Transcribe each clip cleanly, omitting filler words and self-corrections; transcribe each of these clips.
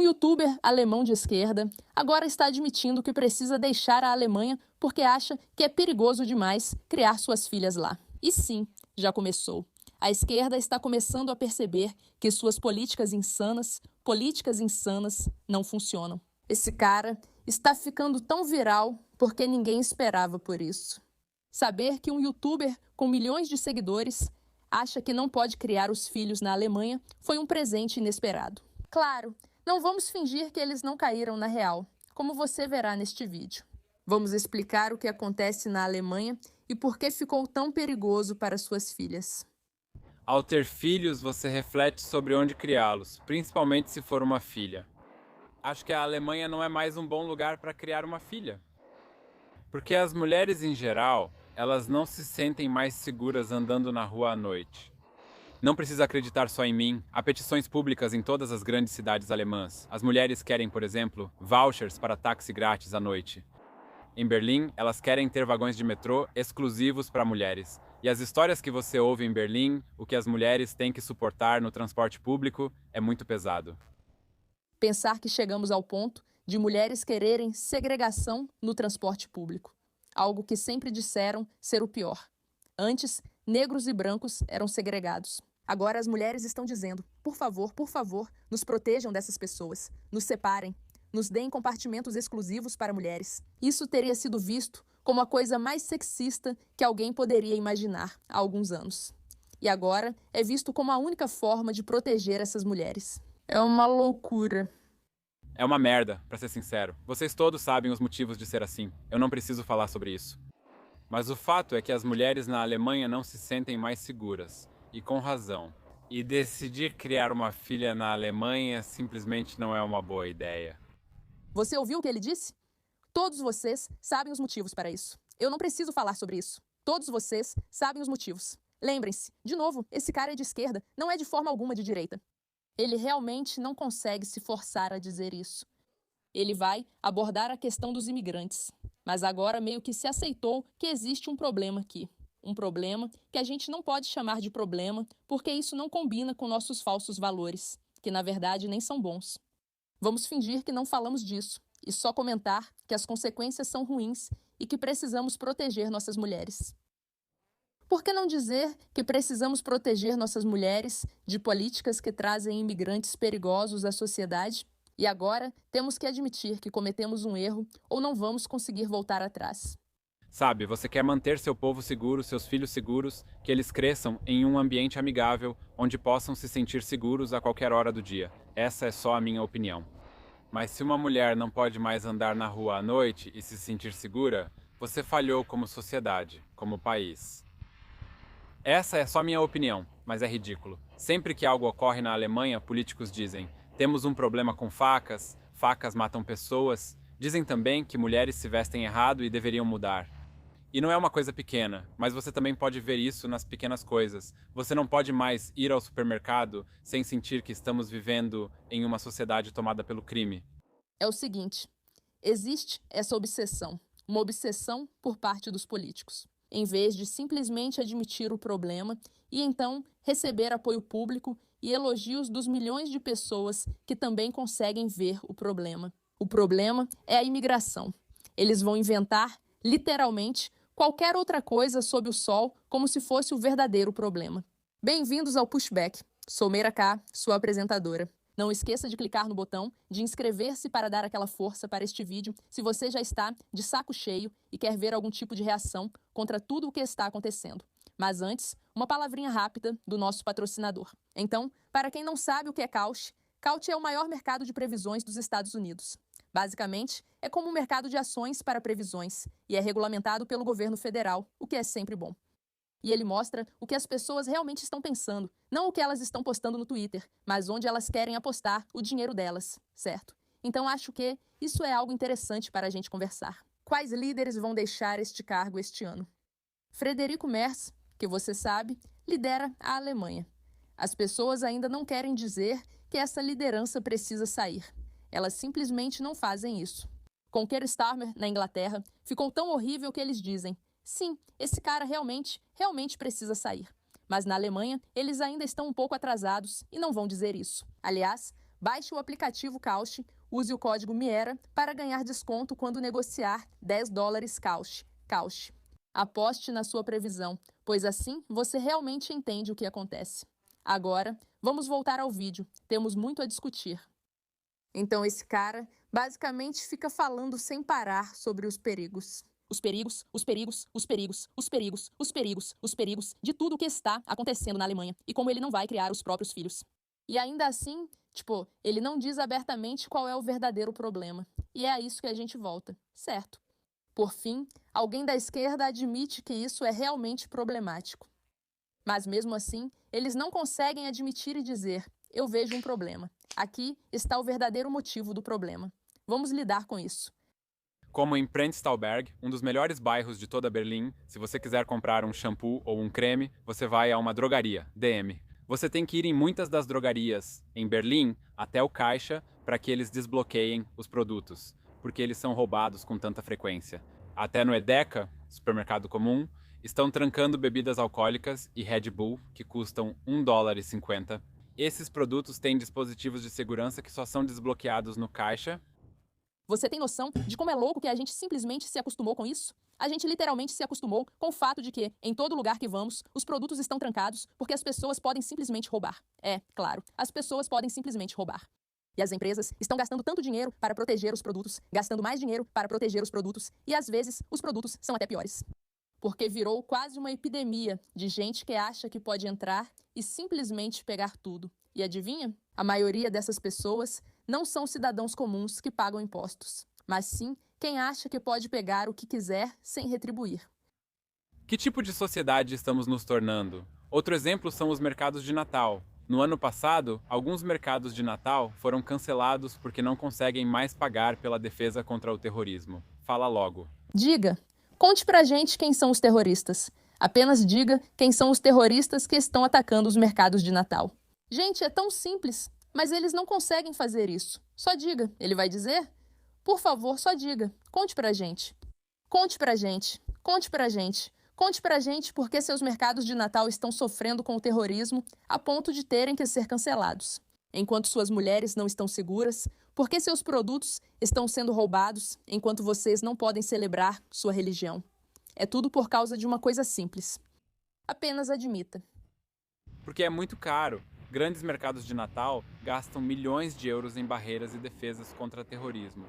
youtuber alemão de esquerda agora está admitindo que precisa deixar a Alemanha porque acha que é perigoso demais criar suas filhas lá. E sim, já começou. A esquerda está começando a perceber que suas políticas insanas não funcionam. Esse cara está ficando tão viral porque ninguém esperava por isso. Saber que um youtuber com milhões de seguidores acha que não pode criar os filhos na Alemanha foi um presente inesperado. Claro, não vamos fingir que eles não caíram na real, como você verá neste vídeo. Vamos explicar o que acontece na Alemanha e por que ficou tão perigoso para suas filhas. Ao ter filhos, você reflete sobre onde criá-los, principalmente se for uma filha. Acho que a Alemanha não é mais um bom lugar para criar uma filha. Porque as mulheres em geral, elas não se sentem mais seguras andando na rua à noite. Não precisa acreditar só em mim, há petições públicas em todas as grandes cidades alemãs. As mulheres querem, por exemplo, vouchers para táxi grátis à noite. Em Berlim, elas querem ter vagões de metrô exclusivos para mulheres. E as histórias que você ouve em Berlim, o que as mulheres têm que suportar no transporte público, é muito pesado. Pensar que chegamos ao ponto de mulheres quererem segregação no transporte público, algo que sempre disseram ser o pior. Antes, negros e brancos eram segregados. Agora as mulheres estão dizendo, por favor, nos protejam dessas pessoas, nos separem, nos deem compartimentos exclusivos para mulheres. Isso teria sido visto como a coisa mais sexista que alguém poderia imaginar há alguns anos. E agora é visto como a única forma de proteger essas mulheres. É uma loucura. É uma merda, pra ser sincero. Vocês todos sabem os motivos de ser assim. Eu não preciso falar sobre isso. Mas o fato é que as mulheres na Alemanha não se sentem mais seguras. E com razão. E decidir criar uma filha na Alemanha simplesmente não é uma boa ideia. Você ouviu o que ele disse? Todos vocês sabem os motivos para isso. Eu não preciso falar sobre isso. Todos vocês sabem os motivos. Lembrem-se, de novo, esse cara é de esquerda, não é de forma alguma de direita. Ele realmente não consegue se forçar a dizer isso. Ele vai abordar a questão dos imigrantes, mas agora meio que se aceitou que existe um problema aqui. Um problema que a gente não pode chamar de problema porque isso não combina com nossos falsos valores, que na verdade nem são bons. Vamos fingir que não falamos disso e só comentar que as consequências são ruins e que precisamos proteger nossas mulheres. Por que não dizer que precisamos proteger nossas mulheres de políticas que trazem imigrantes perigosos à sociedade? E agora temos que admitir que cometemos um erro ou não vamos conseguir voltar atrás. Sabe, você quer manter seu povo seguro, seus filhos seguros, que eles cresçam em um ambiente amigável, onde possam se sentir seguros a qualquer hora do dia. Essa é só a minha opinião. Mas se uma mulher não pode mais andar na rua à noite e se sentir segura, você falhou como sociedade, como país. Essa é só minha opinião, mas é ridículo. Sempre que algo ocorre na Alemanha, políticos dizem: temos um problema com facas, facas matam pessoas. Dizem também que mulheres se vestem errado e deveriam mudar. E não é uma coisa pequena, mas você também pode ver isso nas pequenas coisas. Você não pode mais ir ao supermercado sem sentir que estamos vivendo em uma sociedade tomada pelo crime. É o seguinte, existe essa obsessão, uma obsessão por parte dos políticos. Em vez de simplesmente admitir o problema e então receber apoio público e elogios dos milhões de pessoas que também conseguem ver o problema. O problema é a imigração. Eles vão inventar, literalmente, qualquer outra coisa sob o sol como se fosse o verdadeiro problema. Bem-vindos ao Pushback. Sou Meira K, sua apresentadora. Não esqueça de clicar no botão de inscrever-se para dar aquela força para este vídeo se você já está de saco cheio e quer ver algum tipo de reação contra tudo o que está acontecendo. Mas antes, uma palavrinha rápida do nosso patrocinador. Então, para quem não sabe o que é Couch, Couch é o maior mercado de previsões dos Estados Unidos. Basicamente, é como um mercado de ações para previsões e é regulamentado pelo governo federal, o que é sempre bom. E ele mostra o que as pessoas realmente estão pensando, não o que elas estão postando no Twitter, mas onde elas querem apostar o dinheiro delas, certo? Então acho que isso é algo interessante para a gente conversar. Quais líderes vão deixar este cargo este ano? Friedrich Merz, que você sabe, lidera a Alemanha. As pessoas ainda não querem dizer que essa liderança precisa sair. Elas simplesmente não fazem isso. Com Keir Starmer, na Inglaterra, ficou tão horrível que eles dizem: sim, esse cara realmente precisa sair. Mas na Alemanha, eles ainda estão um pouco atrasados e não vão dizer isso. Aliás, Baixe o aplicativo Cauchy, use o código MIERA para ganhar desconto quando negociar $10 Cauchy. Cauchy. Aposte na sua previsão, pois assim você realmente entende o que acontece. Agora, vamos voltar ao vídeo. Temos muito a discutir. Então esse cara basicamente fica falando sem parar sobre os perigos. Os perigos, os perigos, os perigos, os perigos, os perigos, os perigos de tudo o que está acontecendo na Alemanha e como ele não vai criar os próprios filhos. E ainda assim, ele não diz abertamente qual é o verdadeiro problema. E é a isso que a gente volta, certo? Por fim, alguém da esquerda admite que isso é realmente problemático. Mas mesmo assim, eles não conseguem admitir e dizer: eu vejo um problema. Aqui está o verdadeiro motivo do problema. Vamos lidar com isso. Como em Prenzlauberg, um dos melhores bairros de toda Berlim, se você quiser comprar um shampoo ou um creme, você vai a uma drogaria, DM. Você tem que ir em muitas das drogarias em Berlim até o caixa para que eles desbloqueiem os produtos, porque eles são roubados com tanta frequência. Até no Edeka, supermercado comum, estão trancando bebidas alcoólicas e Red Bull, que custam $1,50. Esses produtos têm dispositivos de segurança que só são desbloqueados no caixa. Você tem noção de como é louco que a gente simplesmente se acostumou com isso? A gente literalmente se acostumou com o fato de que, em todo lugar que vamos, os produtos estão trancados porque as pessoas podem simplesmente roubar. É, claro, as pessoas podem simplesmente roubar. E as empresas estão gastando tanto dinheiro para proteger os produtos, gastando mais dinheiro para proteger os produtos, e às vezes os produtos são até piores. Porque virou quase uma epidemia de gente que acha que pode entrar e simplesmente pegar tudo. E adivinha? A maioria dessas pessoas não são cidadãos comuns que pagam impostos, mas sim quem acha que pode pegar o que quiser sem retribuir. Que tipo de sociedade estamos nos tornando? Outro exemplo são os mercados de Natal. No ano passado, alguns mercados de Natal foram cancelados porque não conseguem mais pagar pela defesa contra o terrorismo. Fala logo. Diga, conte pra gente quem são os terroristas. Apenas diga quem são os terroristas que estão atacando os mercados de Natal. Gente, é tão simples, mas eles não conseguem fazer isso. Só diga, ele vai dizer? Por favor, só diga. Conte pra gente. Conte pra gente. Conte pra gente. Conte pra gente por que seus mercados de Natal estão sofrendo com o terrorismo a ponto de terem que ser cancelados. Enquanto suas mulheres não estão seguras, por que seus produtos estão sendo roubados enquanto vocês não podem celebrar sua religião? É tudo por causa de uma coisa simples. Apenas admita. Porque é muito caro. Grandes mercados de Natal gastam milhões de euros em barreiras e defesas contra terrorismo.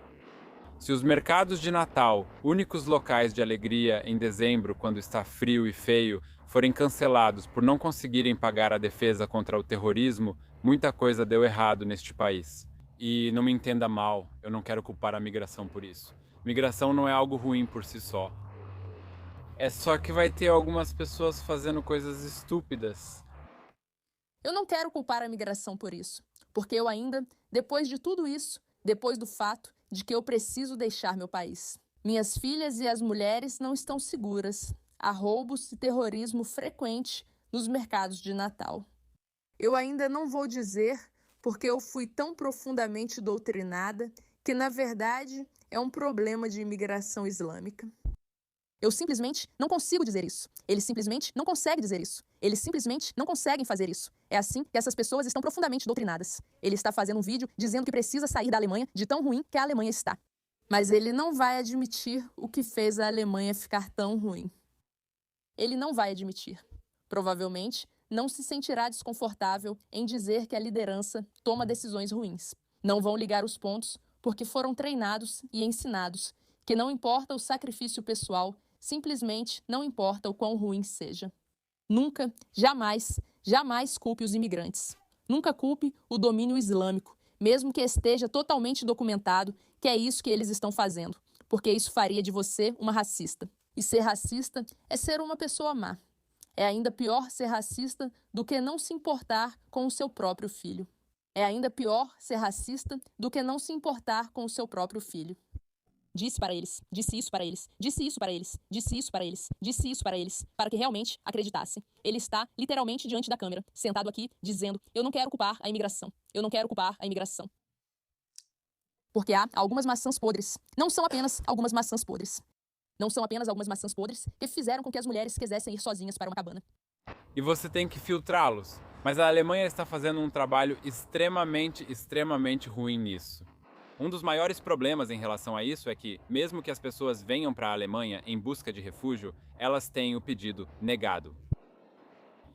Se os mercados de Natal, únicos locais de alegria em dezembro, quando está frio e feio, forem cancelados por não conseguirem pagar a defesa contra o terrorismo, muita coisa deu errado neste país. E não me entenda mal, eu não quero culpar a migração por isso. Migração não é algo ruim por si só. É só que vai ter algumas pessoas fazendo coisas estúpidas. Eu não quero culpar a migração por isso, porque eu ainda, depois de tudo isso, depois do fato de que eu preciso deixar meu país. Minhas filhas e as mulheres não estão seguras. Há roubos e terrorismo frequente nos mercados de Natal. Eu ainda não vou dizer porque eu fui tão profundamente doutrinada que, na verdade, é um problema de imigração islâmica. Eu simplesmente não consigo dizer isso. Eles simplesmente não conseguem dizer isso. Eles simplesmente não conseguem fazer isso. É assim que essas pessoas estão profundamente doutrinadas. Ele está fazendo um vídeo dizendo que precisa sair da Alemanha de tão ruim que a Alemanha está. Mas ele não vai admitir o que fez a Alemanha ficar tão ruim. Ele não vai admitir. Provavelmente, não se sentirá desconfortável em dizer que a liderança toma decisões ruins. Não vão ligar os pontos porque foram treinados e ensinados que não importa o sacrifício pessoal, simplesmente não importa o quão ruim seja. Nunca, jamais, jamais culpe os imigrantes. Nunca culpe o domínio islâmico, mesmo que esteja totalmente documentado que é isso que eles estão fazendo, porque isso faria de você uma racista. E ser racista é ser uma pessoa má. É ainda pior ser racista do que não se importar com o seu próprio filho. É ainda pior ser racista do que não se importar com o seu próprio filho. Disse para eles, disse isso para eles, disse isso para eles, disse isso para eles, disse isso para eles, para que realmente acreditassem. Ele está literalmente diante da câmera, sentado aqui, dizendo: eu não quero culpar a imigração, eu não quero culpar a imigração. Porque há algumas maçãs podres. Não são apenas algumas maçãs podres. Não são apenas algumas maçãs podres que fizeram com que as mulheres quisessem ir sozinhas para uma cabana. E você tem que filtrá-los. Mas a Alemanha está fazendo um trabalho extremamente ruim nisso. Um dos maiores problemas em relação a isso é que, mesmo que as pessoas venham para a Alemanha em busca de refúgio, elas têm o pedido negado.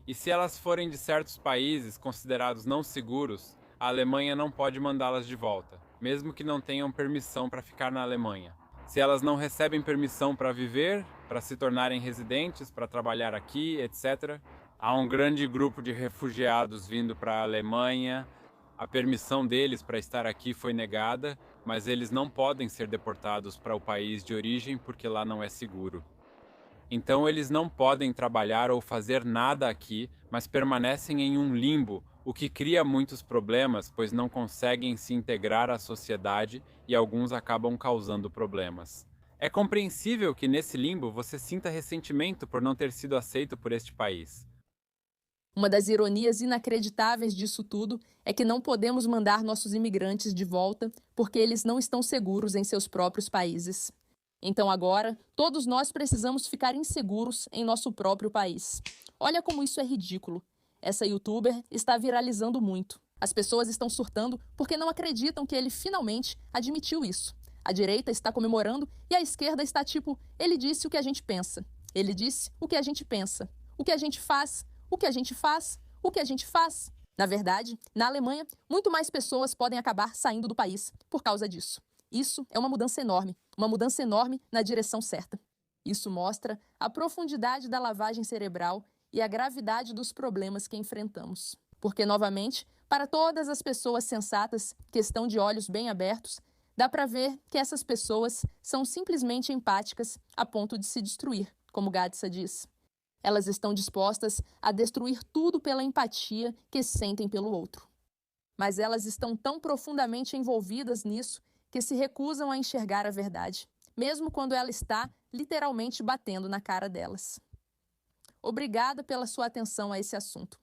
E se elas forem de certos países considerados não seguros, a Alemanha não pode mandá-las de volta, mesmo que não tenham permissão para ficar na Alemanha. Se elas não recebem permissão para viver, para se tornarem residentes, para trabalhar aqui, etc., há um grande grupo de refugiados vindo para a Alemanha. A permissão deles para estar aqui foi negada, mas eles não podem ser deportados para o país de origem porque lá não é seguro. Então eles não podem trabalhar ou fazer nada aqui, mas permanecem em um limbo, o que cria muitos problemas, pois não conseguem se integrar à sociedade e alguns acabam causando problemas. É compreensível que nesse limbo você sinta ressentimento por não ter sido aceito por este país. Uma das ironias inacreditáveis disso tudo é que não podemos mandar nossos imigrantes de volta porque eles não estão seguros em seus próprios países. Então agora, todos nós precisamos ficar inseguros em nosso próprio país. Olha como isso é ridículo. Essa youtuber está viralizando muito. As pessoas estão surtando porque não acreditam que ele finalmente admitiu isso. A direita está comemorando e a esquerda está tipo, ele disse o que a gente pensa. Ele disse o que a gente pensa. O que a gente faz. O que a gente faz. O que a gente faz. Na verdade, na Alemanha, muito mais pessoas podem acabar saindo do país por causa disso. Isso é uma mudança enorme na direção certa. Isso mostra a profundidade da lavagem cerebral e a gravidade dos problemas que enfrentamos. Porque, novamente, para todas as pessoas sensatas que estão de olhos bem abertos, dá para ver que essas pessoas são simplesmente empáticas a ponto de se destruir, como Gatsa diz. Elas estão dispostas a destruir tudo pela empatia que sentem pelo outro. Mas elas estão tão profundamente envolvidas nisso que se recusam a enxergar a verdade, mesmo quando ela está literalmente batendo na cara delas. Obrigada pela sua atenção a esse assunto.